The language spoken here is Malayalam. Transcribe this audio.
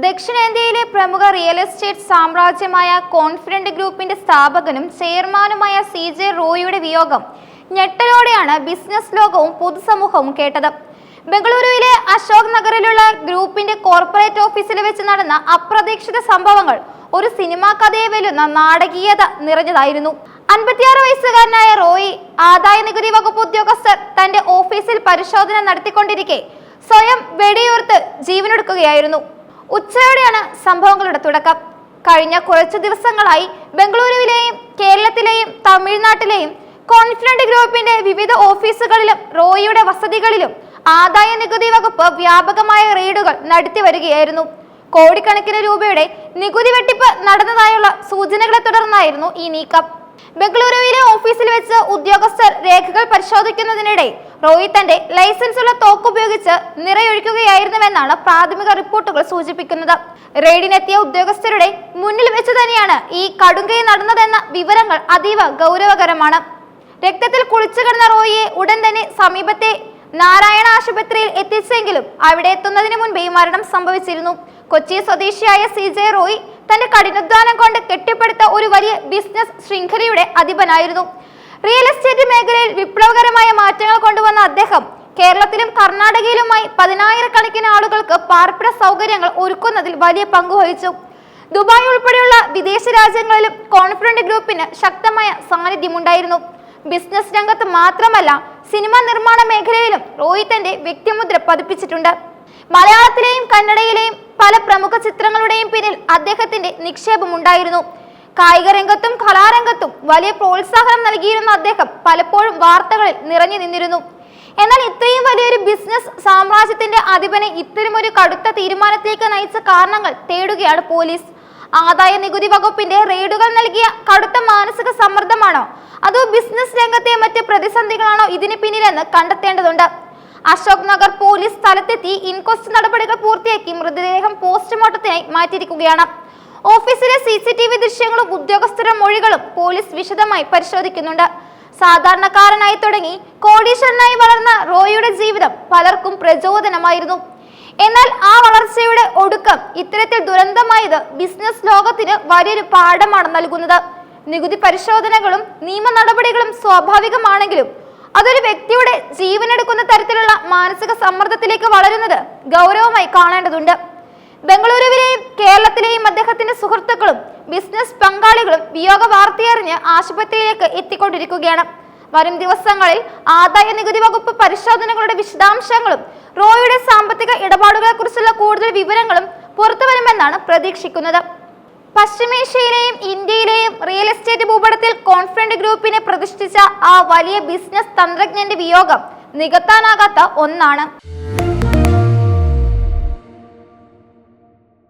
ദക്ഷിണേന്ത്യയിലെ പ്രമുഖ റിയൽ എസ്റ്റേറ്റ് സാമ്രാജ്യമായ കോൺഫിഡന്റ് ഗ്രൂപ്പിന്റെ സ്ഥാപകനും ചെയർമാനുമായ CJ റോയിയുടെ വിയോഗം ഞെട്ടലോടെയാണ് ബിസിനസ് ലോകവും പൊതുസമൂഹവും കേട്ടത്. ബംഗളൂരുവിലെ അശോക് നഗറിലുള്ള ഗ്രൂപ്പിന്റെ കോർപ്പറേറ്റ് ഓഫീസിൽ വെച്ച് നടന്ന അപ്രതീക്ഷിത സംഭവങ്ങൾ ഒരു സിനിമാ കഥയെ വെല്ലുന്ന നാടകീയത നിറഞ്ഞതായിരുന്നു. 56 വയസ്സുകാരനായ റോയി ആദായ നികുതി വകുപ്പ് ഉദ്യോഗസ്ഥർ തന്റെ ഓഫീസിൽ പരിശോധന നടത്തിക്കൊണ്ടിരിക്കെ സ്വയം വെടിയുതിർത്ത് ജീവനൊടുക്കുകയായിരുന്നു. ഉച്ചയോടെയാണ് സംഭവങ്ങളുടെ തുടക്കം. കഴിഞ്ഞ കുറച്ചു ദിവസങ്ങളായി ബംഗളൂരുവിലെയും കേരളത്തിലെയും തമിഴ്നാട്ടിലെയും കോൺഫിഡന്റ് ഗ്രൂപ്പിന്റെ വിവിധ ഓഫീസുകളിലും റോയിയുടെ വസതികളിലും ആദായ നികുതി വകുപ്പ് വ്യാപകമായ റെയ്ഡുകൾ നടത്തി വരികയായിരുന്നു. കോടിക്കണക്കിന് രൂപയുടെ നികുതി വെട്ടിപ്പ് നടന്നതായുള്ള സൂചനകളെ തുടർന്നായിരുന്നു ഈ നീക്കം. ബംഗളൂരുവിലെ ഓഫീസിൽ വെച്ച് ഉദ്യോഗസ്ഥർ രേഖകൾ പരിശോധിക്കുന്നതിനിടെ റോയി തന്റെ ലൈസൻസുള്ള തോക്ക് ഉപയോഗിച്ച് നിറയൊഴിക്കുകയായിരുന്നുവെന്നാണ് പ്രാഥമിക റിപ്പോർട്ടുകൾ സൂചിപ്പിക്കുന്നത്. റെയ്ഡിനെത്തിയ ഉദ്യോഗസ്ഥരുടെ മുന്നിൽ വെച്ച് തന്നെയാണ് ഈ കടുങ്കൈ നടന്നതെന്ന വിവരങ്ങൾ അതീവ ഗൗരവകരമാണ്. രക്തത്തിൽ കുളിച്ചു കിടന്ന റോയിയെ ഉടൻ തന്നെ സമീപത്തെ നാരായണ ആശുപത്രിയിൽ എത്തിച്ചെങ്കിലും അവിടെ എത്തുന്നതിന് മുൻപേ മരണം സംഭവിച്ചിരുന്നു. കൊച്ചി സ്വദേശിയായ CJ റോയി തന്റെ കഠിനാധ്വാനം കൊണ്ട് കെട്ടിപ്പടുത്ത ഒരു വലിയ ബിസിനസ് ശൃംഖലയുടെ അധിപനായിരുന്നു. റിയൽ എസ്റ്റേറ്റ് മേഖലയിൽ വിപ്ലവകരമായ മാറ്റങ്ങൾ കൊണ്ടുവന്ന അദ്ദേഹം കേരളത്തിലും കർണാടകയിലുമായി 10,000 ആളുകൾക്ക് പാർപ്പിട സൗകര്യങ്ങൾ ഒരുക്കുന്നതിൽ വലിയ പങ്കുവഹിച്ചു. ദുബായ് ഉൾപ്പെടെയുള്ള വിദേശ രാജ്യങ്ങളിലും കോൺഫിഡന്റ് ഗ്രൂപ്പിന് ശക്തമായ സാന്നിധ്യമുണ്ടായിരുന്നു. ബിസിനസ് രംഗത്ത് മാത്രമല്ല, സിനിമാ നിർമ്മാണ മേഖലയിലും റോയി തന്റെ വ്യക്തിമുദ്ര പതിപ്പിച്ചിട്ടുണ്ട്. മലയാളത്തിലെയും കന്നഡയിലെയും പല പ്രമുഖ ചിത്രങ്ങളുടെയും പിന്നിൽ അദ്ദേഹത്തിന്റെ നിക്ഷേപമുണ്ടായിരുന്നു. കായിക രംഗത്തും കലാരംഗത്തും വലിയ പ്രോത്സാഹനം നൽകിയിരുന്ന അദ്ദേഹം പലപ്പോഴും വാർത്തകളിൽ നിറഞ്ഞു നിന്നിരുന്നു. എന്നാൽ ഇത്രയും വലിയൊരു ബിസിനസ് സാമ്രാജ്യത്തിന്റെ അധിപനെ ഇത്തരമൊരു കടുത്ത തീരുമാനത്തിലേക്ക് നയിച്ച കാരണങ്ങൾ തേടുകയാണ് പോലീസ്. ആദായ നികുതി വകുപ്പിന്റെ റെയ്ഡുകൾ നൽകിയ കടുത്ത മാനസിക സമ്മർദ്ദമാണോ അതോ ബിസിനസ് രംഗത്തെ മറ്റ് പ്രതിസന്ധികളാണോ ഇതിന് പിന്നിലെന്ന് കണ്ടെത്തേണ്ടതുണ്ട്. അശോക് നഗർ പോലീസ് സ്ഥലത്തെത്തി ഇൻക്വസ്റ്റ് നടപടികൾ പൂർത്തിയാക്കി മൃതദേഹം പോസ്റ്റ്മോർട്ടത്തിനായി മാറ്റിയിരിക്കുകയാണ്. ഓഫീസിലെ CCTV ദൃശ്യങ്ങളും ഉദ്യോഗസ്ഥരുടെ മൊഴികളും പോലീസ് വിശദമായി പരിശോധിക്കുന്നുണ്ട്. സാധാരണക്കാരനായി തുടങ്ങി കോടീശ്വരനായി വളർന്ന റോയിയുടെ ജീവിതം പലർക്കും പ്രചോദനമായിരുന്നു. എന്നാൽ ആ വളർച്ചയുടെ ഒടുക്കം ഇത്തരത്തിൽ ദുരന്തമായത് ബിസിനസ് ലോകത്തിന് വലിയൊരു പാഠമാണ് നൽകുന്നത്. നികുതി പരിശോധനകളും നിയമ നടപടികളും സ്വാഭാവികമാണെങ്കിലും അതൊരു വ്യക്തിയുടെ ജീവനെടുക്കുന്ന തരത്തിലുള്ള മാനസിക സമ്മർദ്ദത്തിലേക്ക് വളരുന്നത് ഗൗരവമായി കാണേണ്ടതുണ്ട്. ബംഗളൂരുവിലെയും കേരളത്തിലെയും അദ്ദേഹത്തിന്റെ സുഹൃത്തുക്കളും ബിസിനസ് പങ്കാളികളും വിയോഗ വാർത്തയറിഞ്ഞ് ആശുപത്രിയിലേക്ക് എത്തിക്കൊണ്ടിരിക്കുകയാണ്. വരും ദിവസങ്ങളിൽ ആദായ നികുതി വകുപ്പ് പരിശോധനകളുടെ വിശദാംശങ്ങളും റോയിയുടെ സാമ്പത്തിക ഇടപാടുകളെ കുറിച്ചുള്ള കൂടുതൽ വിവരങ്ങളും പുറത്തുവരുമെന്നാണ് പ്രതീക്ഷിക്കുന്നത്. പശ്ചിമേഷ്യയിലെയും ഇന്ത്യയിലെയും റിയൽ എസ്റ്റേറ്റ് ഭൂപടത്തിൽ കോൺഫിഡന്റ് ഗ്രൂപ്പിനെ പ്രതിഷ്ഠിച്ച ആ വലിയ ബിസിനസ് തന്ത്രജ്ഞന്റെ വിയോഗം നികത്താനാകാത്ത ഒന്നാണ്.